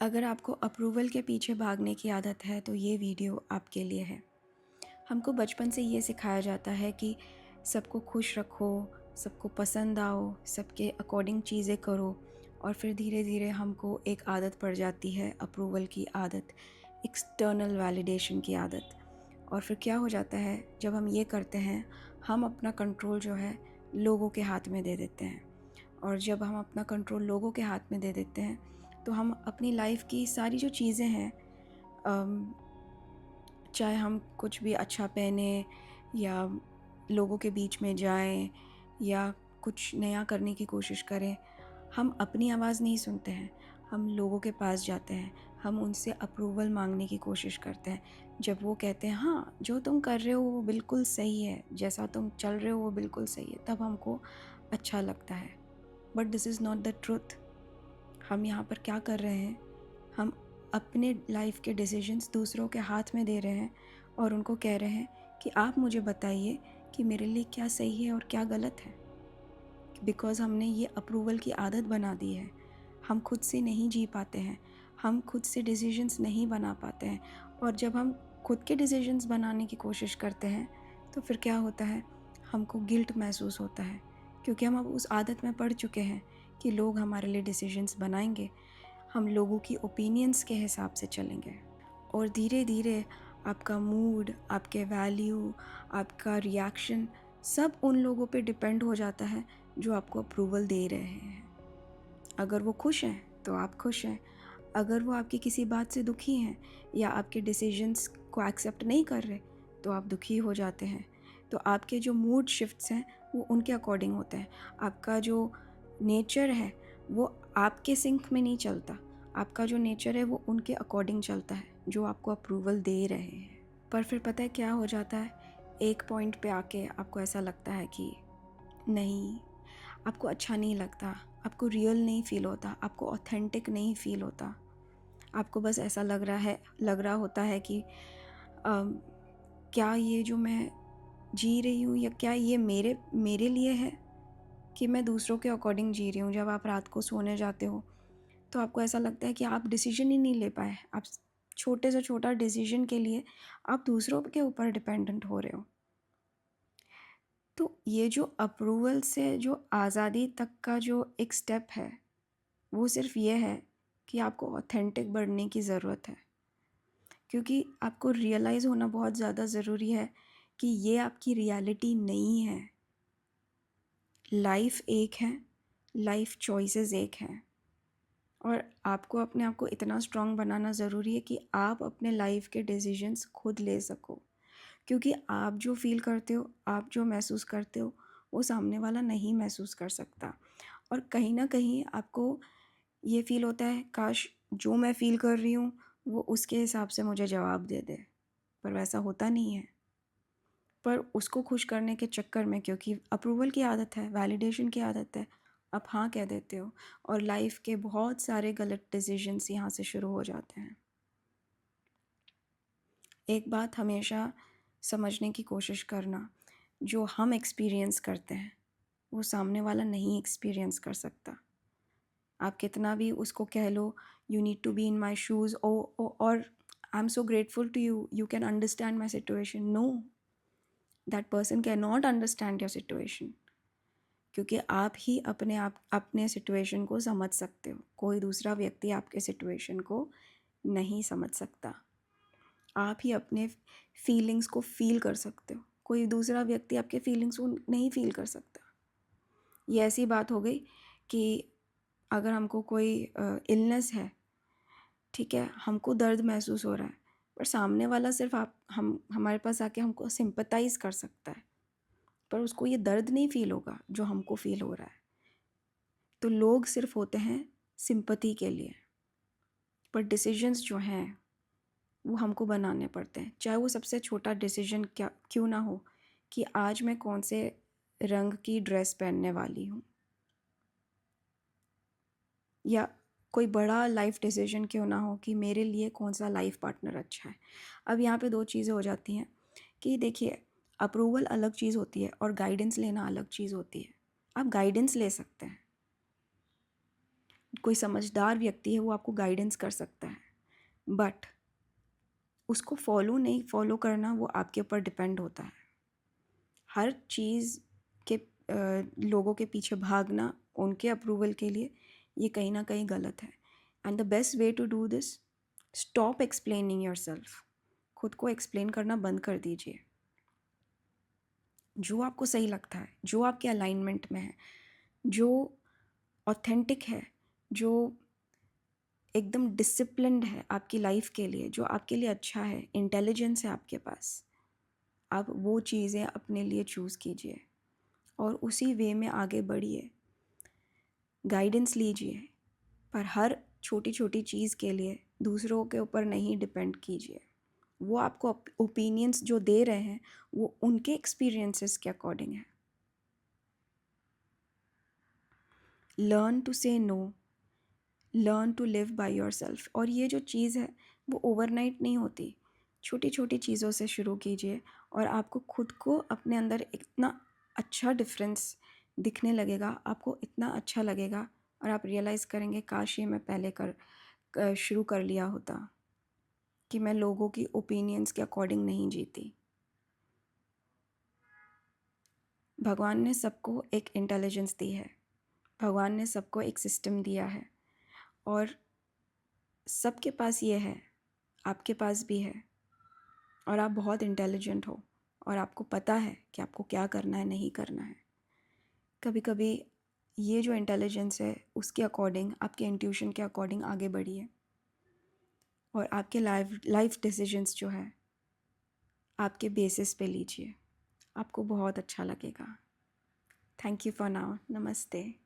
अगर आपको अप्रूवल के पीछे भागने की आदत है तो ये वीडियो आपके लिए है। हमको बचपन से ये सिखाया जाता है कि सबको खुश रखो, सबको पसंद आओ, सबके अकॉर्डिंग चीज़ें करो और फिर धीरे धीरे हमको एक आदत पड़ जाती है अप्रूवल की आदत, एक्सटर्नल वैलिडेशन की आदत। और फिर क्या हो जाता है, जब हम ये करते हैं हम अपना कंट्रोल जो है लोगों के हाथ में दे देते हैं। और जब हम अपना कंट्रोल लोगों के हाथ में दे देते हैं तो हम अपनी लाइफ की सारी जो चीज़ें हैं, चाहे हम कुछ भी अच्छा पहने या लोगों के बीच में जाएं या कुछ नया करने की कोशिश करें, हम अपनी आवाज़ नहीं सुनते हैं, हम लोगों के पास जाते हैं, हम उनसे अप्रूवल मांगने की कोशिश करते हैं। जब वो कहते हैं हाँ जो तुम कर रहे हो वो बिल्कुल सही है, जैसा तुम चल रहे हो वो बिल्कुल सही है, तब हमको अच्छा लगता है। But this is not the truth. हम यहाँ पर क्या कर रहे हैं, हम अपने लाइफ के डिसीजंस दूसरों के हाथ में दे रहे हैं और उनको कह रहे हैं कि आप मुझे बताइए कि मेरे लिए क्या सही है और क्या गलत है। बिकॉज़ हमने ये अप्रूवल की आदत बना दी है, हम खुद से नहीं जी पाते हैं, हम खुद से डिसीजंस नहीं बना पाते हैं। और जब हम खुद के डिसीजंस बनाने की कोशिश करते हैं तो फिर क्या होता है, हमको गिल्ट महसूस होता है, क्योंकि हम अब उस आदत में पड़ चुके हैं कि लोग हमारे लिए डिसीजंस बनाएंगे, हम लोगों की ओपिनियंस के हिसाब से चलेंगे। और धीरे धीरे आपका मूड, आपके वैल्यू, आपका रिएक्शन सब उन लोगों पे डिपेंड हो जाता है जो आपको अप्रूवल दे रहे हैं। अगर वो खुश हैं तो आप खुश हैं, अगर वो आपकी किसी बात से दुखी हैं या आपके डिसीजंस को एक्सेप्ट नहीं कर रहे तो आप दुखी हो जाते हैं। तो आपके जो मूड शिफ्ट्स हैं वो उनके अकॉर्डिंग होते हैं। आपका जो नेचर है वो आपके सिंक में नहीं चलता, आपका जो नेचर है वो उनके अकॉर्डिंग चलता है जो आपको अप्रूवल दे रहे हैं। पर फिर पता है क्या हो जाता है, एक पॉइंट पे आके आपको ऐसा लगता है कि नहीं, आपको अच्छा नहीं लगता, आपको रियल नहीं फ़ील होता, आपको ऑथेंटिक नहीं फ़ील होता। आपको बस ऐसा लग रहा होता है कि क्या ये जो मैं जी रही हूँ या क्या ये मेरे मेरे लिए है कि मैं दूसरों के अकॉर्डिंग जी रही हूँ। जब आप रात को सोने जाते हो तो आपको ऐसा लगता है कि आप डिसीजन ही नहीं ले पाए, आप छोटे से छोटा डिसीजन के लिए आप दूसरों के ऊपर डिपेंडेंट हो रहे हो। तो ये जो अप्रूवल से जो आज़ादी तक का जो एक स्टेप है वो सिर्फ ये है कि आपको ऑथेंटिक बनने की ज़रूरत है, क्योंकि आपको रियलाइज़ होना बहुत ज़्यादा ज़रूरी है कि ये आपकी रियलिटी नहीं है। लाइफ एक है, लाइफ चॉइसेस एक हैं, और आपको अपने आप को इतना स्ट्रॉन्ग बनाना ज़रूरी है कि आप अपने लाइफ के डिसीजंस खुद ले सको। क्योंकि आप जो फ़ील करते हो, आप जो महसूस करते हो, वो सामने वाला नहीं महसूस कर सकता। और कहीं ना कहीं आपको ये फ़ील होता है काश जो मैं फ़ील कर रही हूँ वो उसके हिसाब से मुझे जवाब दे दे, पर वैसा होता नहीं है। पर उसको खुश करने के चक्कर में, क्योंकि अप्रूवल की आदत है, वैलिडेशन की आदत है, आप हाँ कह देते हो और लाइफ के बहुत सारे गलत डिसीजंस यहाँ से शुरू हो जाते हैं। एक बात हमेशा समझने की कोशिश करना, जो हम एक्सपीरियंस करते हैं वो सामने वाला नहीं एक्सपीरियंस कर सकता। आप कितना भी उसको कह लो you need to be in my shoes और I am so grateful to you, you can understand my situation, no, that person can not understand your situation. क्योंकि आप ही अपने सिचुएशन को समझ सकते हो, कोई दूसरा व्यक्ति आपके सिचुएशन को नहीं समझ सकता। आप ही अपने फीलिंग्स को फील कर सकते हो, कोई दूसरा व्यक्ति आपके फीलिंग्स को नहीं फील कर सकता। ये ऐसी बात हो गई कि अगर हमको कोई इलनेस है, ठीक है, हमको दर्द महसूस हो रहा है, पर सामने वाला सिर्फ आप हम हमारे पास आके हमको सिंपथाइज़ कर सकता है, पर उसको ये दर्द नहीं फील होगा जो हमको फील हो रहा है। तो लोग सिर्फ होते हैं सिंपथी के लिए, पर डिसीजंस जो हैं वो हमको बनाने पड़ते हैं, चाहे वो सबसे छोटा डिसीजन क्या क्यों ना हो कि आज मैं कौन से रंग की ड्रेस पहनने वाली हूँ, या कोई बड़ा लाइफ डिसीजन क्यों ना हो कि मेरे लिए कौन सा लाइफ पार्टनर अच्छा है। अब यहाँ पे दो चीज़ें हो जाती हैं कि देखिए, अप्रूवल अलग चीज़ होती है और गाइडेंस लेना अलग चीज़ होती है। आप गाइडेंस ले सकते हैं, कोई समझदार व्यक्ति है वो आपको गाइडेंस कर सकता है, बट उसको फॉलो करना वो आपके ऊपर डिपेंड होता है। हर चीज़ के लोगों के पीछे भागना उनके अप्रूवल के लिए, ये कहीं ना कहीं गलत है। And the best way to do this, stop explaining yourself. खुद को एक्सप्लेन करना बंद कर दीजिए। जो आपको सही लगता है, जो आपके अलाइनमेंट में है, जो ऑथेंटिक है, जो एकदम डिसिप्लिन्ड है आपकी लाइफ के लिए, जो आपके लिए अच्छा है, इंटेलिजेंस है आपके पास, आप वो चीज़ें अपने लिए चूज़ कीजिए और उसी वे में आगे बढ़िए। गाइडेंस लीजिए, पर हर छोटी छोटी चीज़ के लिए दूसरों के ऊपर नहीं डिपेंड कीजिए। वो आपको ओपिनियंस जो दे रहे हैं वो उनके एक्सपीरियंसेस के अकॉर्डिंग है। Learn to say no, learn to live by yourself. और ये जो चीज़ है वो ओवरनाइट नहीं होती। छोटी छोटी चीज़ों से शुरू कीजिए और आपको खुद को अपने अंदर इतना अच्छा डिफरेंस दिखने लगेगा, आपको इतना अच्छा लगेगा और आप रियलाइज़ करेंगे काश ये मैं पहले शुरू कर लिया होता, कि मैं लोगों की ओपिनियंस के अकॉर्डिंग नहीं जीती। भगवान ने सबको एक इंटेलिजेंस दी है, भगवान ने सबको एक सिस्टम दिया है और सबके पास ये है, आपके पास भी है। और आप बहुत इंटेलिजेंट हो और आपको पता है कि आपको क्या करना है, नहीं करना है। कभी कभी ये जो इंटेलिजेंस है उसके अकॉर्डिंग, आपके इंट्यूशन के अकॉर्डिंग आगे बढ़िए और आपके लाइफ डिसीजंस जो है आपके बेसिस पे लीजिए। आपको बहुत अच्छा लगेगा। Thank you for now. नमस्ते।